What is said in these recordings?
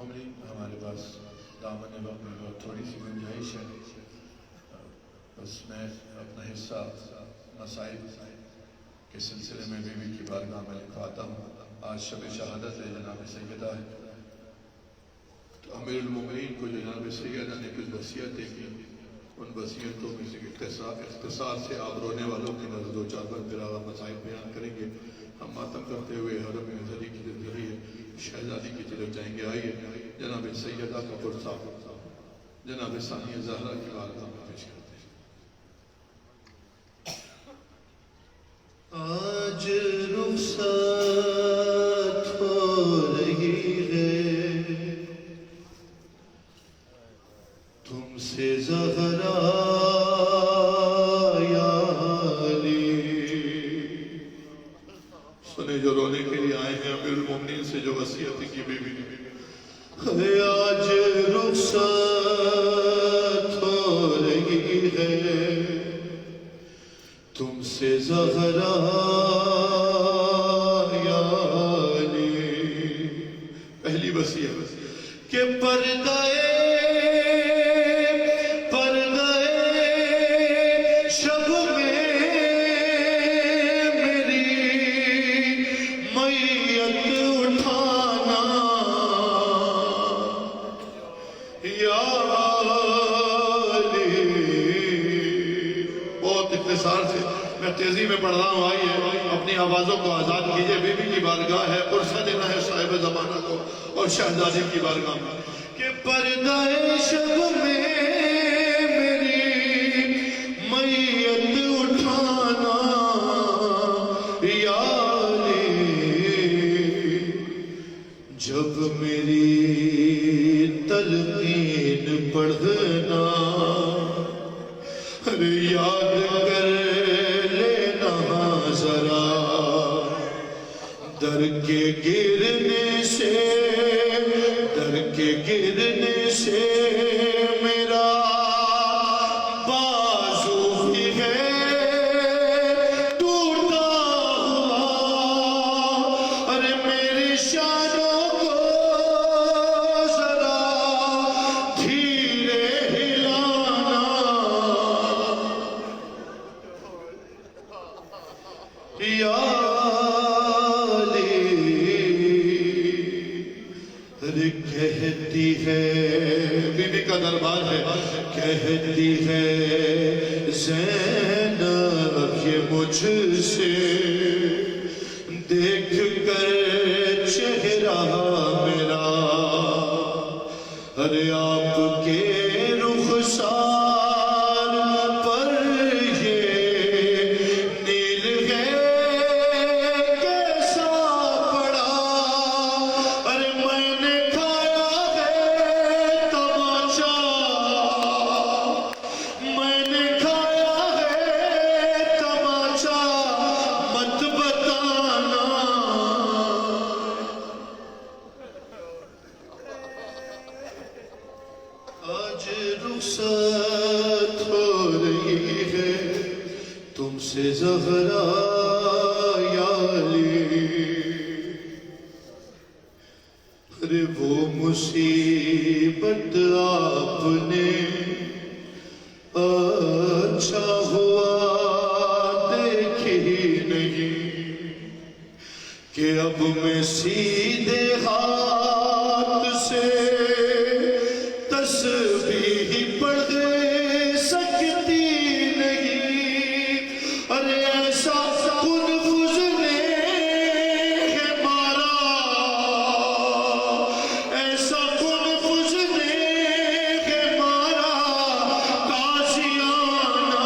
المومنین ہمارے پاس دامن وقت میں بہت تھوڑی سی گنجائش ہے، بس میں اپنا حصہ مسائل کے سلسلے میں بیوی کی بارگاہ میں لکھواتا ہوں۔ آج شب شہادت ہے، جناب سیدہ ہے، تو امیر المومنین کو جناب سیدہ نے کچھ وصیتیں کی، ان وصیتوں میں سے اختصار سے آپ رونے والوں کی نظر دو چار براہ مسائل بیان کریں گے۔ ہم ماتم کرتے ہوئے حرم ازلی کی ذریعے شہزادی کی طرف جائیں گے۔ آئیے جناب سیدہ کا قرصہ جناب ثانیہ زہرا کی بارگاہ میں پیش کرتے ہیں۔ آج رخصت ہو رہی ہے تم سے زہرا یا علی۔ سنے جو رونے کے لیے آئے ہیں امیر المومنین سے جو وصیت کی بیوی نے، آج رخصت ہو رہی ہے تم سے زہرا یا علی۔ پہلی وصیت کہ پردہ شب میں میری میت اٹھانا یا علی۔ بہت اختصار سے میں تیزی میں پڑھ رہا ہوں، آئیے اپنی آوازوں کو آزاد کیجئے۔ بیوی کی بارگاہ ہے، قرصہ دینا ہے صاحب زمانہ کو اور شہزادی کی بارگاہ میں۔ کہ پردہ شب میں میری میت اٹھانا یا علی۔ جب میری تلقین پڑھنا یاد کر لینا ذرا، در کے گرنے سے میرا بازو ہی ہے ٹوٹا ہوا۔ ارے میری شانوں کو ذرا دھیرے ہلانا یا علی۔ ارے کہتی ہے بیوی کا دربار ہے، کہتی ہے زینب یہ مجھ سے دیکھ کر چہرہ میرا، ارے آپ کے رخسار پر یہ نیل ہے کیسا پڑا۔ ارے میں نے کھایا ہے تماچا، میں نے کھایا ہے تماچا، مت بتانا۔ آج رخصت ہو رہی ہے تم سے زہرا یا علی۔ ارے وہ مصیبت آپ نے اچھا ہوا دیکھی نہیں کہ اب میں سیدھے ہاتھ سے تسبیح پڑھ سکتی نہیں۔ ارے ایسا کنفوز نے ہے مارا، ایسا کنفوز نے ہے مارا قاضیانہ۔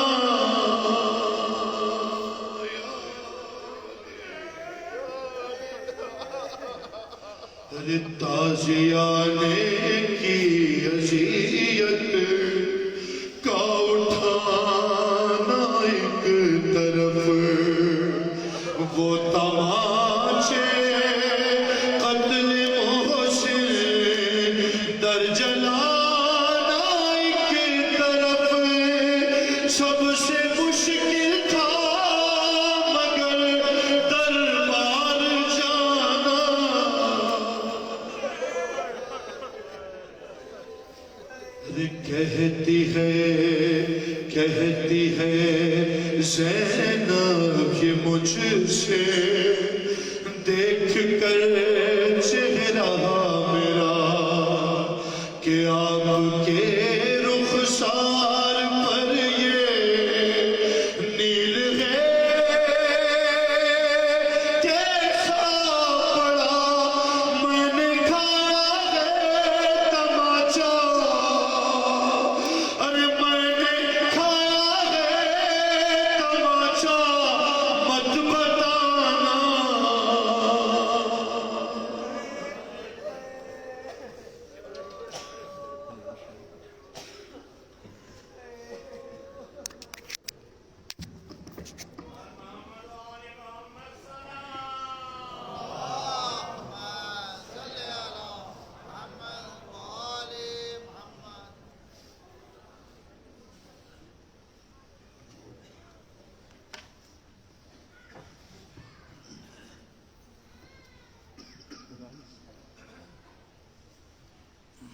ارے تازیانے کی اذیت کا اٹھانا ایک طرف، وہ تماچے قتل محسن در جلانا ایک طرف، سب سے مشکل تھا مگر دربار جانا۔ کہتی ہے زینب یہ مجھ سے دیکھ کر چہرہ میرا کہ آپ کے رخسار پر یہ نیل ہے کیسا پڑا میں نے کھایا ہے تماچا ارے میں نے کھایا ہے تماچا مت بتانا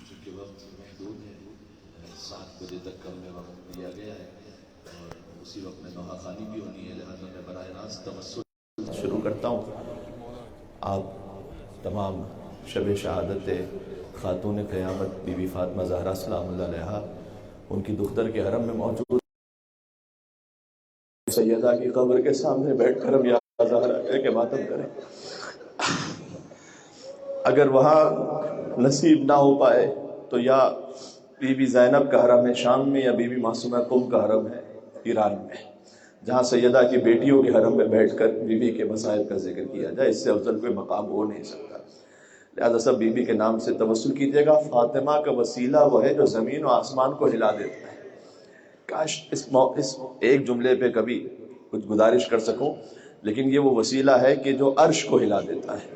چونکہ وقت محدود ہے 7 بجے تک کا ہمیں وقت دیا گیا ہے اور اسی وقت میں نوحہ خوانی بھی ہونی ہے، لہٰذا میں براہ راست توسل شروع کرتا ہوں۔ آپ تمام شب شہادت خاتون قیامت بی بی فاطمہ زہرا سلام اللہ علیہا ان کی دختر کے حرم میں موجود سیدہ کی قبر کے سامنے بیٹھ کر ہم یا زہرا کہہ کے ماتم کریں۔ اگر وہاں نصیب نہ ہو پائے تو یا بی بی زینب کا حرم ہے شام میں، یا بی بی معصومہ قم کا حرم ہے ایران میں، جہاں سیدہ کی بیٹیوں کے حرم میں بیٹھ کر بی بی کے مصائب کا ذکر کیا جائے، اس سے افضل کوئی مقام ہو نہیں سکتا۔ لہذا سب بی بی کے نام سے توسل کیجیے گا۔ فاطمہ کا وسیلہ وہ ہے جو زمین و آسمان کو ہلا دیتا ہے۔ کاش اس ایک جملے پہ کبھی کچھ گزارش کر سکوں، لیکن یہ وہ وسیلہ ہے کہ جو عرش کو ہلا دیتا ہے۔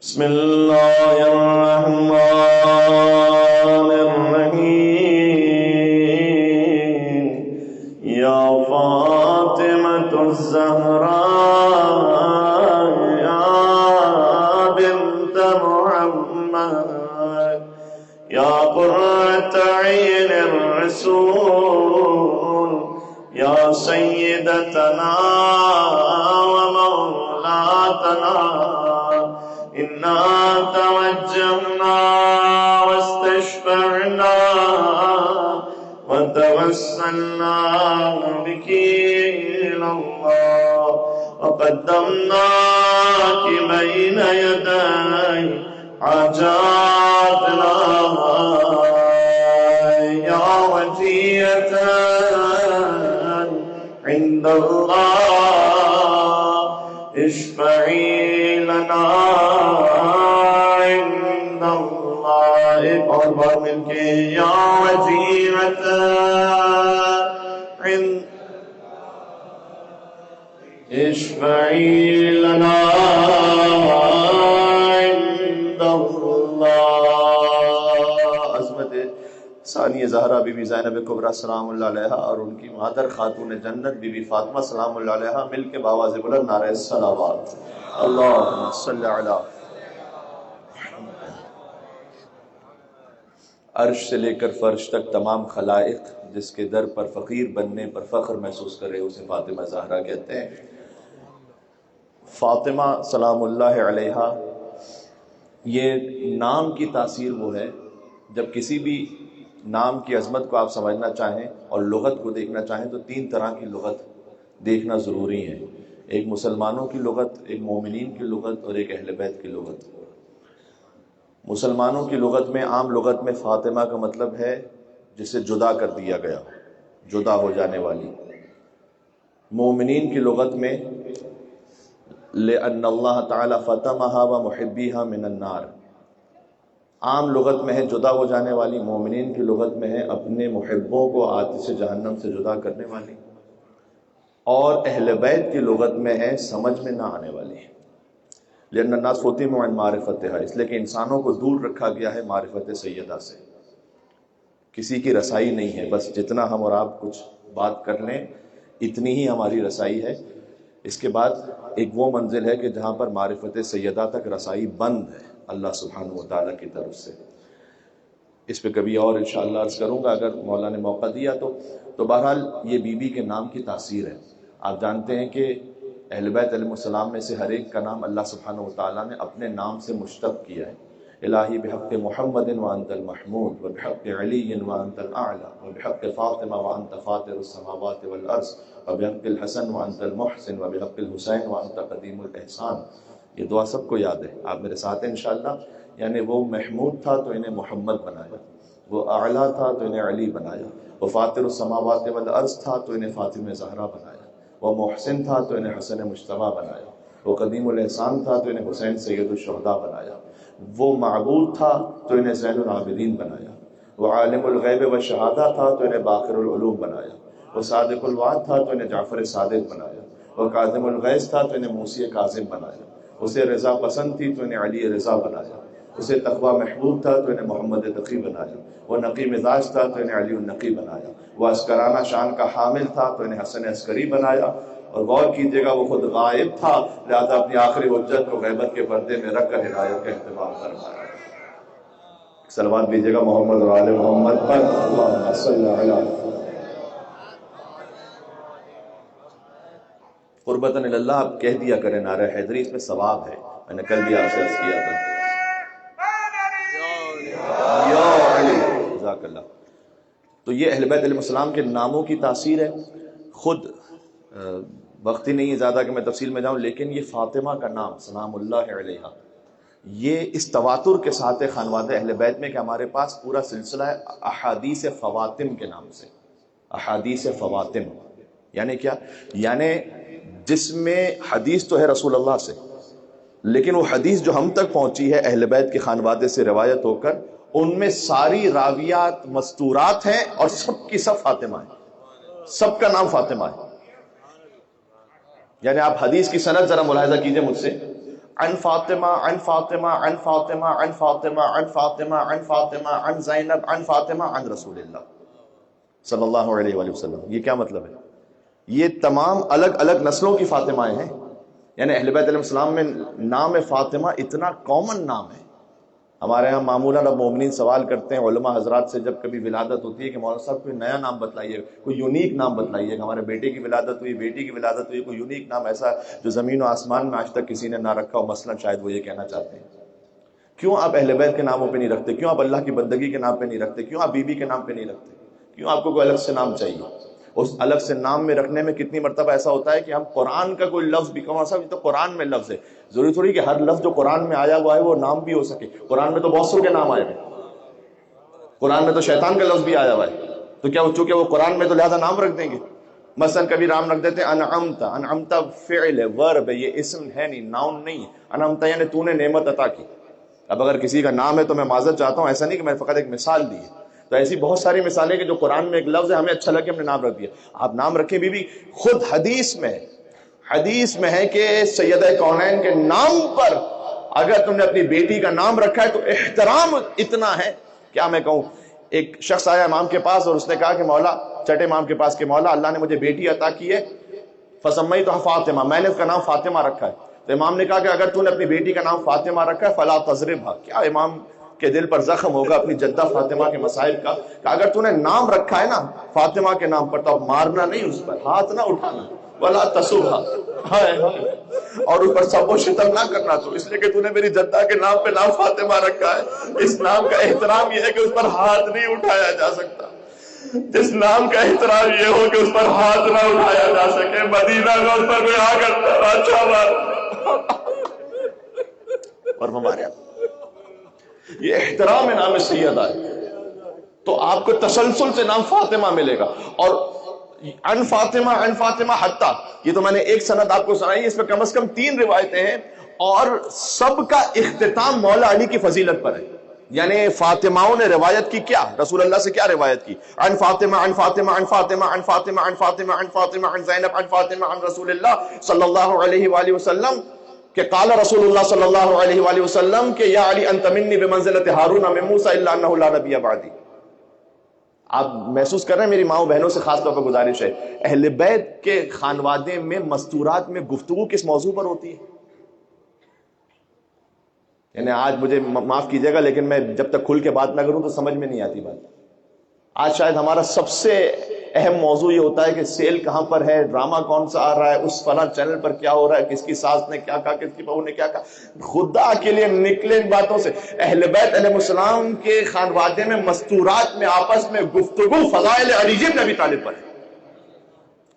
بسم اللہ الرحمن الرحیم یا فاطمة الزہراء یا بنت محمد یا قرۃ عین الرسول یا سیدتنا ومولاتنا إنا توجهنا واستشفعنا وتوسلنا بك إلى الله وقدمناك بين يدي حاجاتنا يا وجية عند الله اشفعي لنا عند الله اور بار مل کے یا وجیرت اشفعی لنا عند اللہ۔ عظمت ثانی زہرا بی بی زینب کبریٰ سلام اللہ علیہا اور ان کی مادر خاتون جنت بی بی فاطمہ سلام اللہ علیہا مل کے بآواز بلند نعرہ صلوات اللہم صلی علی۔ عرش سے لے کر فرش تک تمام خلائق جس کے در پر فقیر بننے پر فخر محسوس کرے اسے فاطمہ زہرا کہتے ہیں۔ فاطمہ سلام اللہ علیہا، یہ نام کی تاثیر وہ ہے جب کسی بھی نام کی عظمت کو آپ سمجھنا چاہیں اور لغت کو دیکھنا چاہیں تو 3 طرح کی لغت دیکھنا ضروری ہے۔ ایک مسلمانوں کی لغت، ایک مومنین کی لغت اور ایک اہل بیت کی لغت۔ مسلمانوں کی لغت میں، عام لغت میں فاطمہ کا مطلب ہے جسے جدا کر دیا گیا، جدا ہو جانے والی۔ مومنین کی لغت میں لِأَنَّ اللَّهَ تَعَالَى فَتَمَهَا وَمُحِبِّهَا مِنَ النَّارِ، عام لغت میں ہے جدا ہو جانے والی۔ مومنین کی لغت میں ہے اپنے محبوں کو آتش جہنم سے جدا کرنے والی۔ اور اہل بیت کی لغت میں ہے سمجھ میں نہ آنے والی۔ لِأَنَّ النَّاسَ فُتِنُوا عَنْ مَعْرِفَتِهَا، اس لیے کہ انسانوں کو دور رکھا گیا ہے معرفت سیدہ سے۔ کسی کی رسائی نہیں ہے، بس جتنا ہم اور آپ کچھ بات کر لیں اتنی ہی ہماری رسائی ہے۔ اس کے بعد ایک وہ منزل ہے کہ جہاں پر معرفت سیدہ تک رسائی بند ہے اللہ سبحانہ و تعالیٰ کی طرف سے۔ اس پہ کبھی اور انشاءاللہ عرض کروں گا اگر مولا نے موقع دیا تو بہرحال یہ بی بی کے نام کی تاثیر ہے. آپ جانتے ہیں کہ اہل بیت علیہ السلام میں سے ہر ایک کا نام اللہ سبحانہ وتعالیٰ نے اپنے نام سے مشتق کیا ہے. الہی بحق محمد وانت المحمود وبحق علی وانت الاعلی وبحق فاطمہ وانت فاطر السماوات والارض وبحق الحسن وانت المحسن وبحق الحسین وانت قدیم الاحسان. یہ دعا سب کو یاد ہے, آپ میرے ساتھ ہیں انشاءاللہ. یعنی وہ محمود تھا تو انہیں محمد بنایا, وہ اعلیٰ تھا تو انہیں علی بنایا, وہ فاطر السماوات والارض تھا تو انہیں فاطمہ زہرا بنایا, وہ محسن تھا تو انہیں حسن مجتبیٰ بنایا, وہ قدیم الاحسان تھا تو انہیں حسین سید الشہداء بنایا, وہ معبود تھا تو انہیں زین العابدین بنایا, وہ عالم الغیب و شہادہ تھا تو انہیں باقر العلوم بنایا, وہ صادق الوعد تھا تو انہیں جعفر صادق بنایا, وہ کاظم الغیظ تھا تو انہیں موسی کاظم بنایا, اسے رضا پسند تھی تو انہیں علی رضا بنایا, اسے تقوی محبوب تھا تو انہیں محمد تقی بنایا, وہ نقی مزاج تھا تو انہیں علی النقی بنایا, وہ عسکرانہ شان کا حامل تھا تو انہیں حسن عسکری بنایا. اور غور کیجیے گا وہ خود غائب تھا, لہذا اپنی آخری حجت کو غیبت کے پردے میں رکھ کر ہدایت کا اہتمام فرمایا. صلوات دیجیے گا محمد و آل محمد پر. اللہم صلی علی قربتاً اللہ. آپ کہہ دیا کریں نعرہ حیدری, اس میں ثواب ہے. میں نے کل بھی آپ سے عرض کیا تھا. یا علی جزاک اللہ. تو یہ اہل بیت علیہ السلام کے ناموں کی تاثیر ہے. خود وقت ہی نہیں ہے زیادہ کہ میں تفصیل میں جاؤں, لیکن یہ فاطمہ کا نام سلام اللہ علیہا یہ اس تواتر کے ساتھ خانوادہ اہل بیت میں کہ ہمارے پاس پورا سلسلہ ہے احادیث فواتم کے نام سے. احادیث فواتم یعنی کیا؟ یعنی جس میں حدیث تو ہے رسول اللہ سے, لیکن وہ حدیث جو ہم تک پہنچی ہے اہل بیت کے خانوادے سے روایت ہو کر, ان میں ساری راویات مستورات ہیں اور سب کی سب فاطمہ ہیں, سب کا نام فاطمہ ہے. یعنی آپ حدیث کی سند ذرا ملاحظہ کیجئے مجھ سے. عن فاطمہ عن فاطمہ عن فاطمہ عن فاطمہ عن فاطمہ عن فاطمہ عن زینب عن فاطمہ عن رسول اللہ صلی اللہ علیہ وآلہ وسلم. یہ کیا مطلب ہے؟ یہ تمام الگ الگ نسلوں کی فاطمائیں ہیں. یعنی اہل بیت علیہ السلام میں نام فاطمہ اتنا کامن نام ہے. ہمارے ہاں معمولاً اب مومنین سوال کرتے ہیں علماء حضرات سے جب کبھی ولادت ہوتی ہے کہ مولانا صاحب کوئی نیا نام بتلائیے, کوئی یونیک نام بتلائیے. کہ ہمارے بیٹے کی ولادت ہوئی, بیٹی کی ولادت ہوئی, کوئی یونیک نام ایسا جو زمین و آسمان میں آج تک کسی نے نہ رکھا ہو. مثلاً شاید وہ یہ کہنا چاہتے ہیں کیوں آپ اہل بیت کے ناموں پہ نہیں رکھتے, کیوں آپ اللہ کی بندگی کے نام پہ نہیں رکھتے, کیوں آپ بی بی کے نام پہ نہیں رکھتے, کیوں آپ کو کوئی الگ سے نام چاہیے. اس الگ سے نام میں رکھنے میں کتنی مرتبہ ایسا ہوتا ہے کہ ہم قرآن کا کوئی لفظ بھی کہوں صاحب یہ تو قرآن میں لفظ ہے, ضروری تھوڑی کہ ہر لفظ جو قرآن میں آیا ہوا ہے وہ نام بھی ہو سکے. قرآن میں تو بہت سو کے نام آئے ہیں, قرآن میں تو شیطان کا لفظ بھی آیا ہوا ہے, تو کیا چونکہ وہ قرآن میں تو لہذا نام رکھ دیں گے. مثلا کبھی نام رکھ دیتے ہیں انعمت. انعمت فعل ہے, ورب ہے, یہ اسم ہے نہیں, ناؤن نہیں ہے. انعمت یعنی تو نے نعمت عطا کی. اب اگر کسی کا نام ہے تو میں معذرت چاہتا ہوں, ایسا نہیں کہ میں فقط ایک مثال دی ہے. تو ایسی بہت ساری مثالیں کہ جو قرآن میں ایک لفظ ہے ہمیں اچھا لگے ہم نے نام رکھ دیا. آپ نام رکھیں بھی خود حدیث میں ہے کہ سیدہ کونین کے نام پر اگر تم نے اپنی بیٹی کا نام رکھا ہے تو احترام اتنا ہے. کیا میں کہوں, ایک شخص آیا امام کے پاس اور اس نے کہا کہ مولا, چٹے امام کے پاس کہ مولا اللہ نے مجھے بیٹی عطا کی ہے, فسمیتھا فاطمہ, میں نے اس کا نام فاطمہ رکھا ہے. تو امام نے کہا کہ اگر تو نے اپنی بیٹی کا نام فاطمہ رکھا ہے فلا تضربھا. کیا امام کے دل پر زخم ہوگا اپنی جدہ فاطمہ کے مصائب کا, کہ اگر تو نے نام رکھا ہے نا فاطمہ کے نام پر تو اب مارنا نہیں, اس پر ہاتھ نہ اٹھانا, ولا تسبھا, اور اس پر سب و شتم نہ کرنا. تو اس لیے کہ تو نے میری جدہ کے نام پہ نام فاطمہ رکھا ہے, اس نام کا احترام یہ ہے کہ اس پر ہاتھ نہیں اٹھایا جا سکتا. جس نام کا احترام یہ ہو کہ اس پر ہاتھ نہ اٹھایا جا سکے, مدینہ میں اس پر کوئی آ کر اچھا بات. اور ہمارے یہ احترام ہے نام سیدہ ہے, تو آپ کو تسلسل سے نام فاطمہ ملے گا. اور ان فاطمہ حتیٰ, یہ تو میں نے ایک سند آپ کو سنائی, اس میں کم از کم 3 روایتیں ہیں اور سب کا اختتام مولا علی کی فضیلت پر ہے. یعنی فاطماؤں نے روایت کی کیا, رسول اللہ سے کیا روایت کی, عن فاطمہ عن فاطمہ عن فاطمہ عن فاطمہ عن فاطمہ عن فاطمہ عن زینب عن فاطمہ عن رسول اللہ صلی اللہ علیہ وآلہ وسلم کہ قال رسول اللہ صلی اللہ علیہ وآلہ وسلم کہ یا علی انت منی بمنزلت ہارون من موسیٰ الا انہ لا نبی بعدی. آپ محسوس کر رہے ہیں, میری ماؤں بہنوں سے خاص طور پر گزارش ہے, اہل بیت کے خانوادے میں مستورات میں گفتگو کس موضوع پر ہوتی ہے؟ یعنی آج مجھے معاف کیجیے گا لیکن میں جب تک کھل کے بات نہ کروں تو سمجھ میں نہیں آتی بات. آج شاید ہمارا سب سے اہم موضوع یہ ہوتا ہے کہ سیل کہاں پر ہے, ڈرامہ کون سا آ رہا ہے, اس فلاں چینل پر کیا ہو رہا ہے, کس کی ساس نے کیا کہا, کس کی بہو نے کیا کہا. خدا کے لیے نکلے ان باتوں سے. اہل بیت علیہ السلام کے خانوادے میں مستورات میں آپس میں گفتگو فضائل علی بن ابی طالب پر ہے,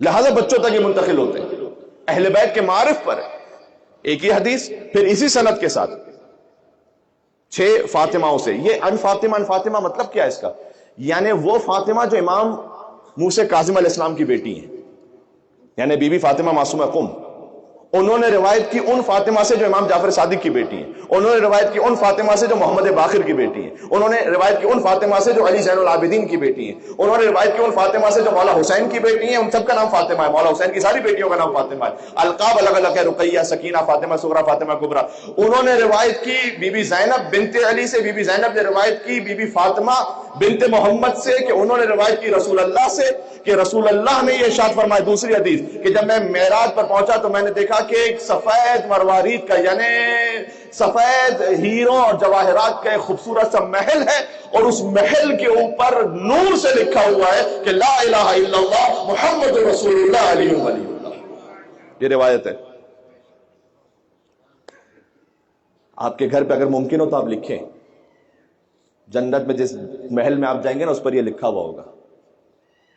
لہذا بچوں تک یہ منتقل ہوتے ہیں. اہل بیت کے معارف پر ہے. ایک ہی حدیث پھر اسی سند کے ساتھ 6 فاطمہوں سے. یہ ان فاطمہ مطلب کیا ہے اس کا؟ یعنی وہ فاطمہ جو امام موسیٰ کاظم علیہ السلام کی بیٹی ہیں, یعنی بی بی فاطمہ معصومہ قم. انہوں نے روایت کی ان فاطمہ سے جو امام جعفر صادق کی بیٹی ہیں. انہوں نے روایت کی ان فاطمہ سے جو محمد باقر کی بیٹی ہیں. انہوں نے روایت کی ان فاطمہ سے جو علی زین العابدین کی بیٹی ہیں. انہوں نے روایت کی ان فاطمہ سے جو مولا حسین کی بیٹی ہیں. ان سب کا نام فاطمہ ہے. مولا حسین کی ساری بیٹیوں کا نام فاطمہ ہے. القاب الگ الگ ہے, رقیہ, سکینہ, فاطمہ صغرا, فاطمہ کبریٰ. انہوں نے روایت کی بی بی زینب بنت علی سے. بی بی زینب نے روایت کی بی بی فاطمہ بنت محمد سے, کہ انہوں نے روایت کی رسول اللہ سے, کہ رسول اللہ نے یہ ارشاد فرمایا دوسری حدیث کہ جب میں معراج پر پہنچا تو میں نے دیکھا کہ ایک سفید مروارید کا, یعنی سفید ہیروں اور جواہرات کا ایک خوبصورت سا محل ہے, اور اس محل کے اوپر نور سے لکھا ہوا ہے کہ لا الہ الا اللہ محمد رسول اللہ علیہ ولی اللہ. یہ روایت ہے. آپ کے گھر پہ اگر ممکن ہو تو آپ لکھیں, جنت میں جس محل میں آپ جائیں گے نا اس پر یہ لکھا ہوا ہوگا.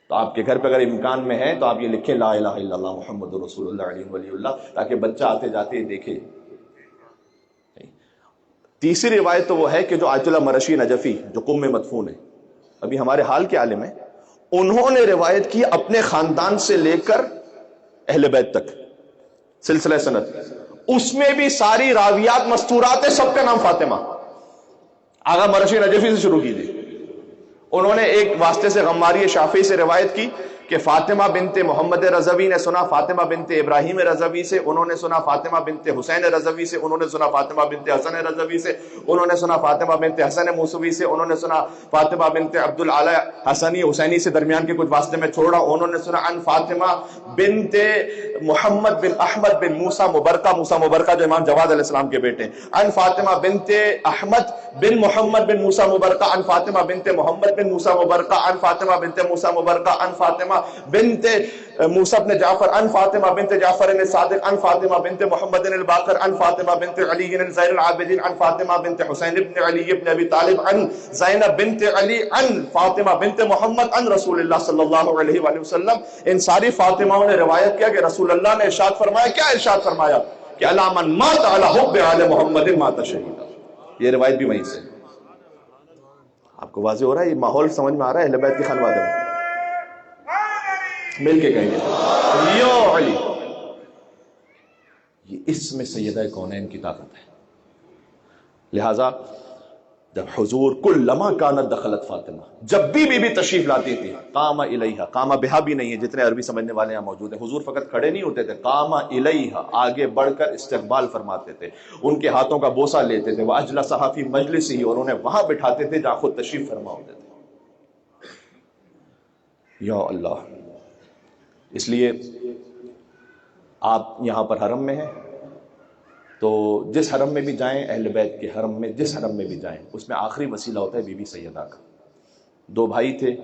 تو آپ کے گھر پہ اگر امکان میں ہے تو آپ یہ لکھیں لا الہ الا اللہ محمد رسول اللہ علیہ ولی اللہ, تاکہ بچہ آتے جاتے دیکھے. تیسری روایت تو وہ ہے کہ جو آیت اللہ مرشی نجفی جو قم میں مدفون ہے, ابھی ہمارے حال کے عالم ہیں, انہوں نے روایت کی اپنے خاندان سے لے کر اہل بیت تک سلسلہ سند. اس میں بھی ساری راویات مستورات ہیں, سب کا نام فاطمہ. آغا مرشی نجفی سے شروع کیجیے. انہوں نے ایک واسطے سے غماری شافعی سے روایت کی کہ فاطمہ بنت محمد رضوی نے سنا فاطمہ بنت ابراہیم رضوی سے, انہوں نے سنا فاطمہ بنت حسین رضوی سے, انہوں نے سنا فاطمہ بنت حسن رضوی سے, انہوں نے سنا فاطمہ بنت حسن موسوی سے, انہوں نے سنا فاطمہ بنت عبد العلی حسنی حسینی سے, درمیان کے کچھ واسطے میں چھوڑا. انہوں نے سنا ان فاطمہ بنت محمد بن احمد بن موسیٰ مبرکہ جو امام جواد علیہ السلام کے بیٹے ہیں, ان فاطمہ بنت احمد بن محمد بن موسیٰ مبرکہ, ان فاطمہ بنت محمد بن موسیٰ مبرکہ, ان فاطمہ بنت موسیٰ مبرکہ, ان فاطمہ بنت موسیٰ بن جعفر, ان فاطمہ بنت جعفر الصادق, ان فاطمہ بنت محمد الباقر, ان فاطمہ بنت علی زین العابدین, ان فاطمہ بنت حسین بن علی بن ابی طالب, ان زینب بنت علی, ان فاطمہ بنت محمد, ان رسول اللہ صلی اللہ علیہ وآلہ وسلم. ان ساری فاطمہوں نے روایت کیا کہ رسول اللہ نے ارشاد فرمایا. کیا ارشاد فرمایا؟ کہ الا من مات علی حب آل محمد مات شہیدا. یہ روایت بھی وہیں سے. آپ کو واضح ہو رہا ہے, یہ ماحول سمجھ میں آ رہا ہے اہل بیت کے خانوادے میں؟ مل کے کہیں گے یا علی. یہ اس میں سیدہ کونین کی طاقت ہے. لہذا جب حضور کلما کانت دخلت فاطمہ, جب بھی بی بی تشریف لاتی تھی, قام الیہا, قام بہا بھی نہیں ہے, جتنے عربی سمجھنے والے یہاں موجود ہیں, حضور فقط کھڑے نہیں ہوتے تھے, قام الیہا, آگے بڑھ کر استقبال فرماتے تھے, ان کے ہاتھوں کا بوسہ لیتے تھے, واجلسہا فی مجلسہ, اور انہیں وہاں بٹھاتے تھے جہاں خود تشریف فرما ہوتے تھے. یا اللہ. اس لیے آپ یہاں پر حرم میں ہیں تو جس حرم میں بھی جائیں, اہل بیت کے حرم میں جس حرم میں بھی جائیں, اس میں آخری وسیلہ ہوتا ہے بی بی سیدہ کا. 2 بھائی تھے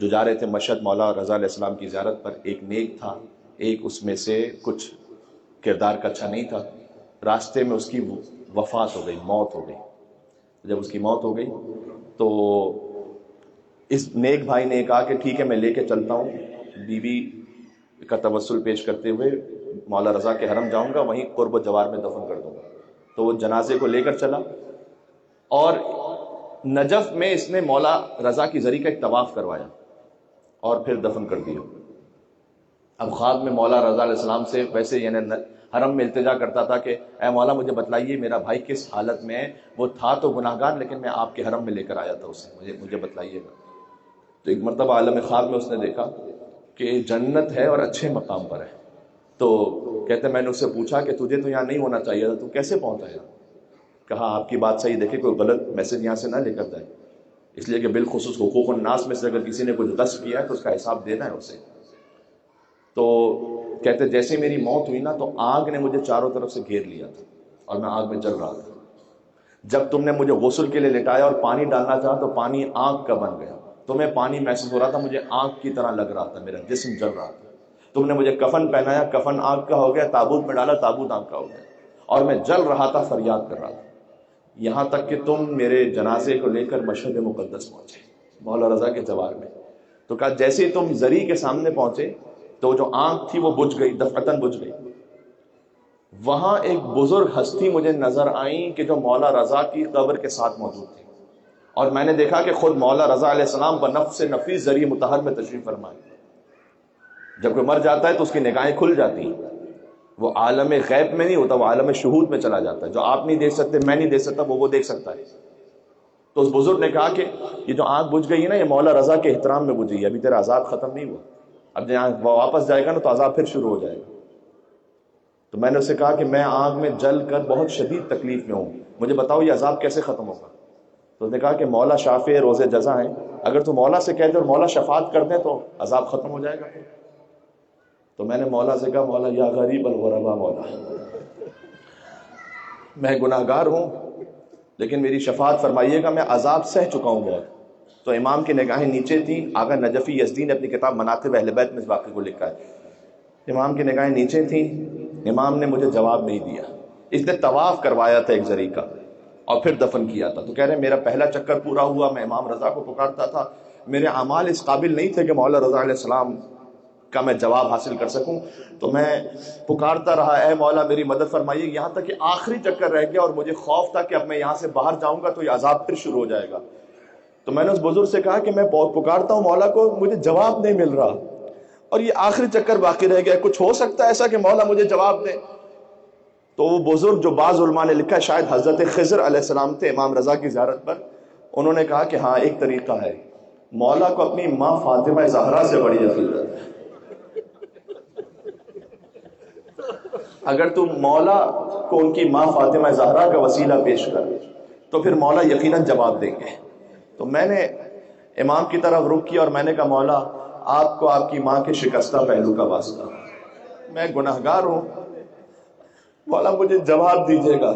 جو جا رہے تھے مشہد مولا رضا علیہ السلام کی زیارت پر. ایک نیک تھا, ایک اس میں سے کچھ کردار کا اچھا نہیں تھا. راستے میں اس کی وفات ہو گئی, موت ہو گئی. جب اس کی موت ہو گئی تو اس نیک بھائی نے کہا کہ ٹھیک ہے میں لے کے چلتا ہوں, بی بی کا توسل پیش کرتے ہوئے مولا رضا کے حرم جاؤں گا, وہیں قرب و جوار میں دفن کر دوں گا. تو وہ جنازے کو لے کر چلا اور نجف میں اس نے مولا رضا کی زری کا ایک طواف کروایا اور پھر دفن کر دیا. اب خواب میں مولا رضا علیہ السلام سے ویسے یعنی حرم میں التجا کرتا تھا کہ اے مولا مجھے بتلائیے میرا بھائی کس حالت میں ہے, وہ تھا تو گناہگار لیکن میں آپ کے حرم میں لے کر آیا تھا اسے, مجھے بتلائیے گا. تو ایک مرتبہ عالم خواب میں اس نے دیکھا کہ جنت ہے اور اچھے مقام پر ہے. تو کہتے میں نے اس سے پوچھا کہ تجھے تو یہاں نہیں ہونا چاہیے تھا, تو کیسے پہنچا یہاں؟ کہا آپ کی بات صحیح, دیکھیں کوئی غلط میسج یہاں سے نہ لے کر جائے, اس لیے کہ بالخصوص حقوق الناس میں سے اگر کسی نے کچھ غصب کیا ہے تو اس کا حساب دینا ہے اسے. تو کہتے جیسے میری موت ہوئی نا تو آگ نے مجھے چاروں طرف سے گھیر لیا تھا اور میں آگ میں جل رہا تھا. جب تم نے مجھے غسل کے لیے لٹایا اور پانی ڈالنا چاہا تو پانی آگ کا بن گیا. تمہیں پانی محسوس ہو رہا تھا, مجھے آگ کی طرح لگ رہا تھا, میرا جسم جل رہا تھا. تم نے مجھے کفن پہنایا, کفن آگ کا ہو گیا. تابوت میں ڈالا, تابوت آگ کا ہو گیا, اور میں جل رہا تھا, فریاد کر رہا تھا. یہاں تک کہ تم میرے جنازے کو لے کر مشہد مقدس پہنچے مولا رضا کے جوار میں. تو کہا جیسے ہی تم زری کے سامنے پہنچے تو جو آنکھ تھی وہ بجھ گئی, دفعتاً بجھ گئی. وہاں ایک بزرگ ہستی مجھے نظر آئیں کہ جو مولا رضا کی قبر کے ساتھ موجود تھی, اور میں نے دیکھا کہ خود مولا رضا علیہ السلام بنفس نفیس ذریعہ مطہر میں تشریف فرمائے. جب کوئی مر جاتا ہے تو اس کی نگاہیں کھل جاتی ہیں, وہ عالم غیب میں نہیں ہوتا, وہ عالم شہود میں چلا جاتا ہے. جو آپ نہیں دیکھ سکتے, میں نہیں دیکھ سکتا, وہ دیکھ سکتا ہے. تو اس بزرگ نے کہا کہ یہ جو آنکھ بجھ گئی ہے نا, یہ مولا رضا کے احترام میں بجھی ہے, ابھی تیرا عذاب ختم نہیں ہوا. اب جب واپس جائے گا نا تو عذاب پھر شروع ہو جائے گا. تو میں نے اسے کہا کہ میں آگ میں جل کر بہت شدید تکلیف میں ہوں, مجھے بتاؤ یہ عذاب کیسے ختم ہوگا. تو اس نے کہا کہ مولا شافع روز جزا ہیں, اگر تو مولا سے کہہ دے اور مولا شفاعت کر دیں تو عذاب ختم ہو جائے گا. تو میں نے مولا سے کہا, مولا یا غریب الغربا, مولا میں گناہ گار ہوں لیکن میری شفاعت فرمائیے گا, میں عذاب سہ چکا ہوں بہت. تو امام کی نگاہیں نیچے تھیں. آقا نجفی یزدی نے اپنی کتاب مناقب اہل بیت میں اس واقعے کو لکھا ہے. امام کی نگاہیں نیچے تھیں, امام نے مجھے جواب نہیں دیا. اس نے طواف کروایا تھا ایک ذریعہ کا اور پھر دفن کیا تھا. تو کہہ رہے میرا پہلا چکر پورا ہوا, میں امام رضا کو پکارتا تھا, میرے اعمال اس قابل نہیں تھے کہ مولا رضا علیہ السلام کا میں جواب حاصل کر سکوں. تو میں پکارتا رہا, اے مولا میری مدد فرمائیے, یہاں تک کہ آخری چکر رہ گیا اور مجھے خوف تھا کہ اب میں یہاں سے باہر جاؤں گا تو یہ عذاب پھر شروع ہو جائے گا. تو میں نے اس بزرگ سے کہا کہ میں پکارتا ہوں مولا کو, مجھے جواب نہیں مل رہا اور یہ آخری چکر باقی رہ گیا, کچھ ہو سکتا ہے ایسا کہ مولا مجھے جواب دے. تو وہ بزرگ جو بعض علماء نے لکھا ہے شاید حضرت خضر علیہ السلام تھے امام رضا کی زیارت پر, انہوں نے کہا کہ ہاں ایک طریقہ ہے, مولا کو اپنی ماں فاطمہ زہرا سے بڑی عقیدت ہے. اگر تم مولا کو ان کی ماں فاطمہ زہرا کا وسیلہ پیش کر تو پھر مولا یقیناً جواب دیں گے. تو میں نے امام کی طرف رخ کیا اور میں نے کہا, مولا آپ کو آپ کی ماں کے شکستہ پہلو کا واسطہ, میں گناہگار ہوں, مولا مجھے جواب دیجیے گا.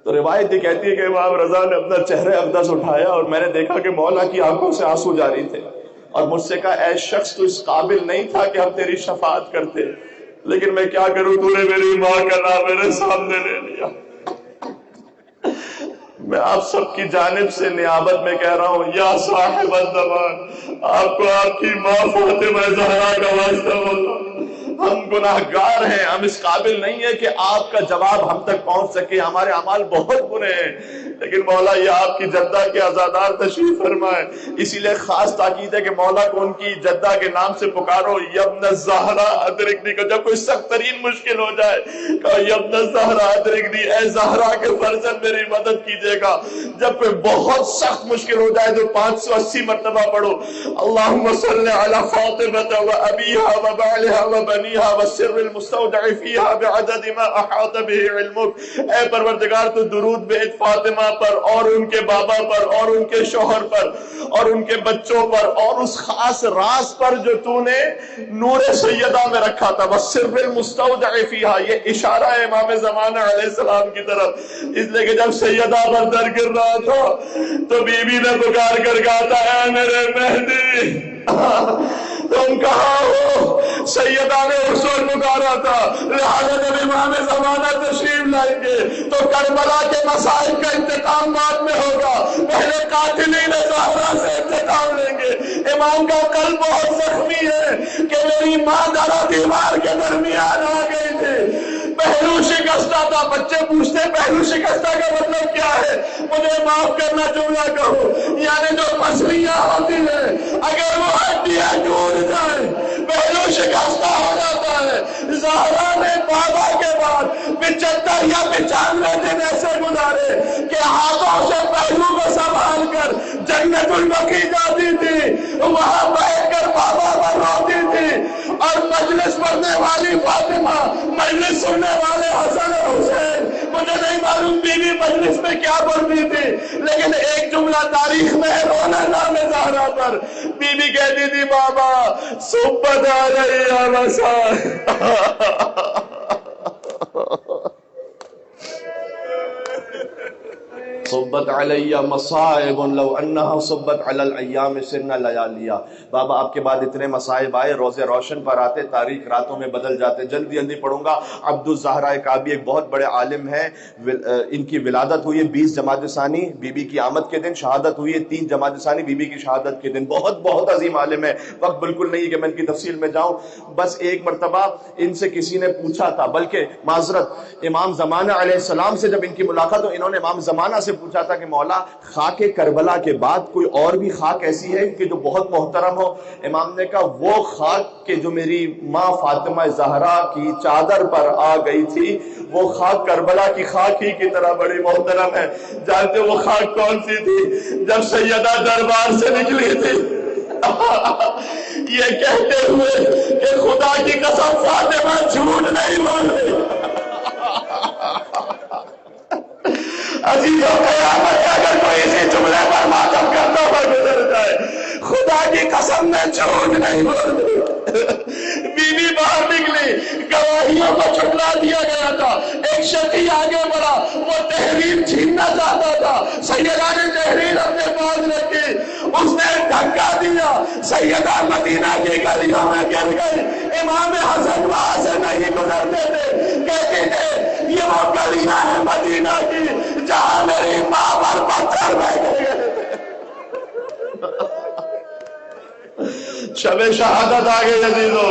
تو روایت یہ کہتی ہے کہ امام رضا نے اپنا چہرہ اقدس اٹھایا اور میں نے دیکھا کہ مولا کی آنکھوں سے آنسو جاری تھے, اور مجھ سے کہا, اے شخص تو اس قابل نہیں تھا کہ ہم تیری شفاعت کرتے, لیکن میں کیا کروں, تو نے میری ماں کا نام میرے سامنے لے لیا. میں آپ سب کی جانب سے نیابت میں کہہ رہا ہوں, یا صاحب الزمان, آپ کو آپ کی ماں فاطمہ زہرا کا واسطہ ہوتا, ہم گناہگار ہیں, ہم اس قابل نہیں ہیں کہ آپ کا جواب ہم تک پہنچ سکے, ہمارے اعمال بہت برے ہیں, لیکن مولا یہ آپ کی جدہ کے عزادار تشریف فرمائے, اسی لیے خاص تاکید ہے کہ مولا کو ان کی جدہ کے نام سے پکارو, یبن الزہرا ادرکنی. کو جب کوئی سخت ترین مشکل ہو جائے کہا, یبن الزہرا ادرکنی, اے زہرا کے فرزند میری مدد کیجیے گا. جب کوئی بہت سخت مشکل ہو جائے تو 580 مرتبہ پڑھو, اللہم صلی علی فاطمہ و ابیہا و بعلہا و بنیہا و سر المستودع فیہا بعدد ما احاط به علمک. اے پروردگار تو درود بھیج فاطمہ پر اور ان کے بابا پر اور ان کے شوہر پر اور ان کے بچوں پر اور اس خاص راز پر جو تو نے نور سیدہ میں رکھا تھا. وَالسِّرِّ الْمُسْتَوْدَعِ فِيهَا, یہ اشارہ ہے امام زمانہ علیہ السلام کی طرف, اس لیے کہ جب سیدہ پر در گر رہا تھا تو بی بی نے پکار کر کہا تھا, اے میرے مہدی تم کہاں ہو. سیدہ نے اس وقت پکارا تھا, لہذا جب امام زمانہ تشریف لائیں گے تو کربلا کے مسائل کا انتقام بعد میں ہوگا, پہلے قاتلین زہرا سے انتقام لیں گے. امام کا قلب بہت زخمی ہے کہ میری ماں درا دیوار کے درمیان آ گئی تھی, پہلو شکستہ تھا. بچے پوچھتے پہلو شکستہ کا مطلب کیا ہے, مجھے معاف کرنا جملہ کہو, یعنی جو پسلیاں ہوتی ہیں اگر وہ ہڈیاں ٹوٹ جائیں پہلو شکستہ ہو جاتا ہے. زہرا نے بابا کے بعد 75 یا 95 دن ایسے گزارے کہ ہاتھوں سے پہلو کو سنبھال کر جنت البقیع جاتی تھی, وہاں بیٹھ کر بابا پر روتی تھی, اور مجلس پڑھنے والی فاطمہ, مجلس سننے والے حسن اور حسین, مجھے نہیں معلوم بی بی مجلس میں کیا پڑھتی تھی, لیکن ایک جملہ تاریخ میں ہے رونا نام زہرا پر. بی بی کہتی تھی, بابا صبح آ رہی ہے مسا. صبت علیہ مصائب لو انہا صبت علی الایام سرنا لیالیا. بابا آپ کے بعد اتنے مصائب آئے، روزے روشن پر آتے، تاریخ راتوں میں بدل جاتے. جلدی جلدی پڑھوں گا. عبد الزہرا کعبی ایک بہت بڑے عالم ہیں، ان کی ولادت ہوئی ہے 20 جمادی ثانی بی بی کی آمد کے دن، شہادت ہوئی ہے 3 جمادی ثانی بی بی کی شہادت کے دن. بہت بہت عظیم عالم ہے. وقت بالکل نہیں ہے کہ میں ان کی تفصیل میں جاؤں. بس ایک مرتبہ ان سے کسی نے پوچھا تھا، بلکہ معذرت امام زمانہ علیہ السلام سے جب ان کی ملاقات، تو انہوں نے امام زمانہ سے پوچھا تھا کہ مولا خاک کربلا کے بعد کوئی اور بھی خاک ایسی ہے کہ جو بہت محترم ہو؟ امام نے کہا وہ خاک کہ جو میری ماں فاطمہ زہرا کی چادر پر آ گئی تھی، وہ خاک کربلا کی خاک ہی کی طرح بڑی محترم ہے. جانتے وہ خاک کون سی تھی؟ جب سیدہ دربار سے نکلی تھی یہ کہتے ہوئے کہ خدا کی قسم فاطمہ جھوٹ نہیں بول رہی. عزیزوں قیامت میں اگر کوئی اسی جملے پر ماتم کرتا ہوا گزر جائے، خدا کی قسم میں جھوٹ نہیں بول رہی. بی بی باہر نکلی، گواہیوں کو چھٹلا دیا گیا تھا. ایک شخص آگے بڑھا، وہ تحریر چھیننا چاہتا تھا. سیدہ نے تحریر اپنے پاس رکھی، اس نے دھکا دیا، سیدہ مدینہ کی گلیوں میں گر گئی. امام حسن وہاں سے نہیں گزرتے تھے، کہتے تھے یہ وہ گلیاں ہیں مدینہ کی جہاں میری ماں پر پتھر بیٹھے گئے. شب شہادت آگے عزیزو،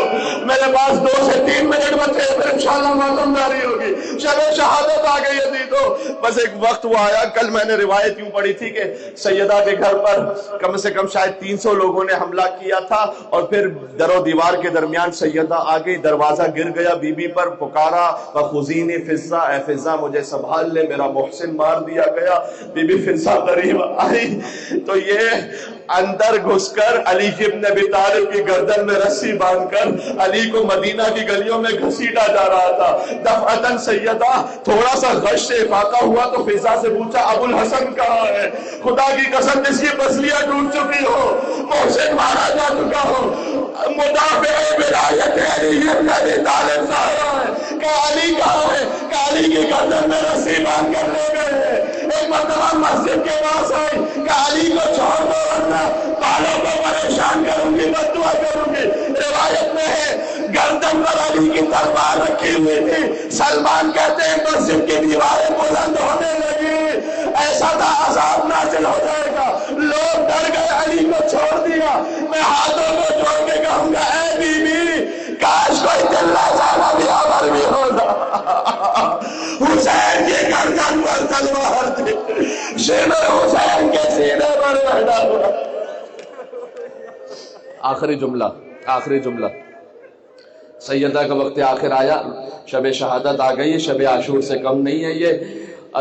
میرے پاس 2 سے 3 منٹ بچے، پھر انشاءاللہ ماتم داری ہوگی. شب شہادت آگے عزیزو، بس ایک وقت وہ آیا. کل میں نے روایت یوں پڑھی تھی کہ سیدہ کے گھر پر کم سے کم شاید 300 لوگوں نے حملہ کیا تھا، اور پھر در و دیوار کے درمیان سیدہ آ گئی، دروازہ گر گیا، بی بی پر پکارا وخذینی فضہ، اے فضہ مجھے سنبھال لے، میرا محسن مار دیا گیا. بی بی فضہ قریب آئی تو یہ اندر گھس کر علی ابن ابی طالب کی گردن میں رسی باندھ کر علی کو مدینہ کی گلیوں میں گھسیٹا جا رہا تھا. دفعتاً سیدہ تھوڑا سا غش سے افاقہ ہوا تو فضا سے پوچھا ابو الحسن کہاں ہے؟ خدا کی قسم جس کی پسلیاں ٹوٹ چکی ہو، محسن مارا جا چکا ہو، مدافع ولایت علی ابن ابی طالب ظاہرہ ہے کہ علی کہاں ہے؟ کہ علی کی گردن میں رسی باندھ کر لے گئے. ایک مرتبہ مسجد کے پاس آئی کہ علی کو چھوڑ دو ورنہ بالوں کو پریشان کروں گی، بددعا کروں گی. روایت میں ہے گردن پر علی کی تلوار رکھی ہوئی تھی. سلمان کہتے ہیں مسجد کی دیواریں بلند ہونے لگی، ایسا تھا عذاب نازل ہو جائے گا. لوگ ڈر گئے، علی کو چھوڑ دیا. میں ہاتھوں کو جوڑ کے کہوں گا اے بی بی کاش کوئی دلہ جانا بھی عمر بھی ہوتا. حسین کی گردن پر تلوار تھی، شمر حسین کے سینے پر بیٹھا ہوا. آخری جملہ سیدہ کا وقت آخر آیا، شب شہادت آ گئی. شب عاشور سے کم نہیں ہے یہ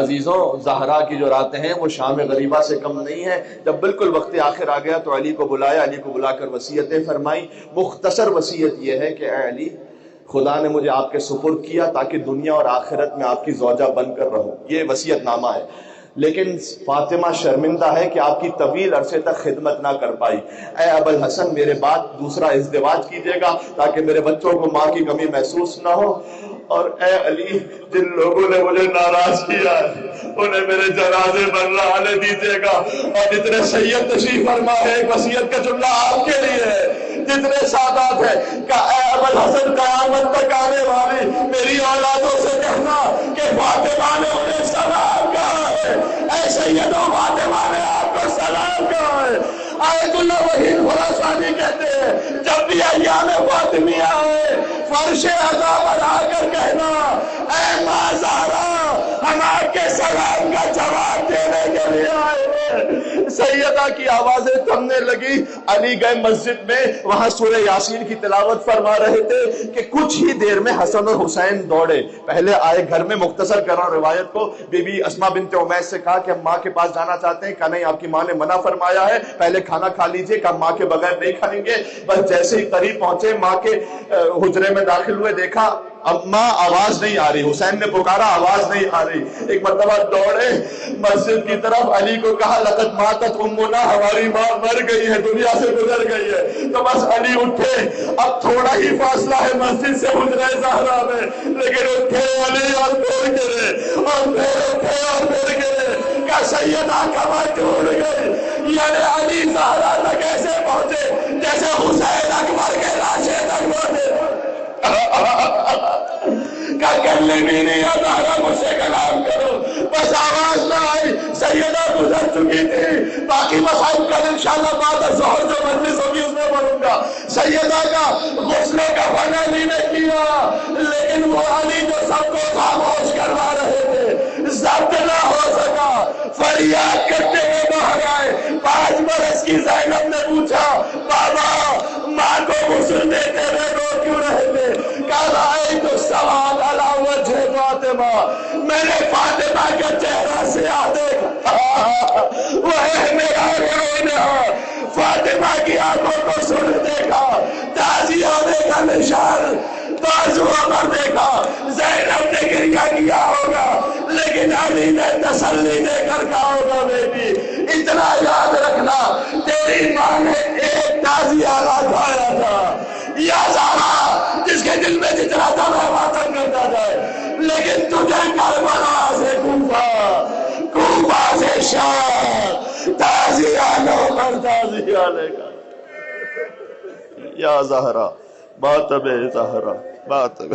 عزیزوں. زہرا کی جو راتیں ہیں وہ شام غریبہ سے کم نہیں ہے. جب بالکل وقت آخر آ گیا تو علی کو بلایا، علی کو بلا کر وصیتیں فرمائی. مختصر وصیت یہ ہے کہ اے علی، خدا نے مجھے آپ کے سپرد کیا تاکہ دنیا اور آخرت میں آپ کی زوجہ بن کر رہوں. یہ وصیت نامہ ہے. لیکن فاطمہ شرمندہ ہے کہ آپ کی طویل عرصے تک خدمت نہ کر پائی. اے ابو الحسن میرے بعد دوسرا ازدواج کیجیے گا تاکہ میرے بچوں کو ماں کی کمی محسوس نہ ہو. اور اے علی، جن لوگوں نے مجھے ناراض کیا ہے انہیں میرے جنازے پر نہ آنے دیجیے گا. اور جتنے سید تشریف فرما ہے، ایک وصیت کا جملہ آپ کے لیے ہے، جتنے سادات ہیں کہ اے ابو الحسن قیامت تک آنے والی میری اولادوں سے کہنا کہ فاطمہ نے انہیں سلام کہا ہے. اے سیدوں، فاطمہ نے آپ کو سلام کہا ہے. آیت اللہ وحید خراسانی کہتے ہیں جب بھی ایام فاطمیہ آئے فرش عزا پر آ کر کہنا اے ماں زہرا ہم آپ کے سلام کا جواب دینے کے لیے آئے ہیں. سیدہ کی آوازیں تھمنے لگی. علی گئے مسجد میں، وہاں سورہ یاسین کی تلاوت فرما رہے تھے کہ کچھ ہی دیر میں حسن اور حسین دوڑے. پہلے آئے گھر میں، مختصر کر رہا ہوں روایت کو، بی بی اسماء بنت عمیس سے کہا کہ ہم ماں کے پاس جانا چاہتے ہیں. کہا نہیں، آپ کی ماں نے منع فرمایا ہے، پہلے کھانا کھا لیجئے. کہا ماں کے بغیر نہیں کھائیں گے. بس جیسے ہی قریب پہنچے، ماں کے حجرے میں داخل ہوئے، دیکھا اماں آواز نہیں آ رہی. حسین نے پکارا، آواز نہیں آ رہی. ایک مرتبہ دوڑے مسجد کی طرف، علی کو کہا لقد ماتت امنا، ہماری ماں مر گئی ہے، دنیا سے گزر گئی ہے. تو بس علی اٹھے. اب تھوڑا ہی فاصلہ ہے مسجد سے حجرہ زہرا میں، لیکن اٹھے علی اور پھر گرے اور پھر اٹھے اور پھر گرے. کا سیدہ کمر ٹوٹ گئی، یعنی علی زہرا تک ایسے پہنچے جیسے حسین اکبر کے لاشے تک پہنچے۔ کلمی نہیں زہرا مجھ سے کلام کرو، بس آواز نہ آئی، سیدہ گزر چکی تھی۔ باقی مسائل کل انشاءاللہ بعد ظہر جو مجلس ہوگی اس میں پڑھوں گا۔ سیدہ کا غسل کا فن علی نے کیا، لیکن وہ علی جو سب کو خاموش کروا رہے تھے ضبط نہ ہو سکا، فریاد کرتے ہوئے باہر آئے۔ 5 برس کی زینب نے پوچھا بابا ماں کو غسل دیتے ہوئے رو کیوں رہے تھے؟ کہا آئی تو سوال علی وجہ فاطمہ، میں نے فاطمہ کا چہرہ سیاہ دیکھا، وہ ہے میرا رونا، فاطمہ کی آنکھوں کو سن دیکھا، تازی ہونے کا نشان بازوؤں پر دیکھا۔ زینب نے گریہ کیا ہوگا لیکن علی نے تسلی دے کر کہا ہوگا بیٹی اتنا یاد رکھنا تیری ماں نے ایک تازیہ لگایا تھا، یا زہرا جس کے دل میں جتنا تھا میں ماتم کرتا جائے، لیکن تجھے کربلا سے کوفہ سے شام تازیہ لو کر تازیہ لے کر۔ یا زہرا ماتم زہرا ماتم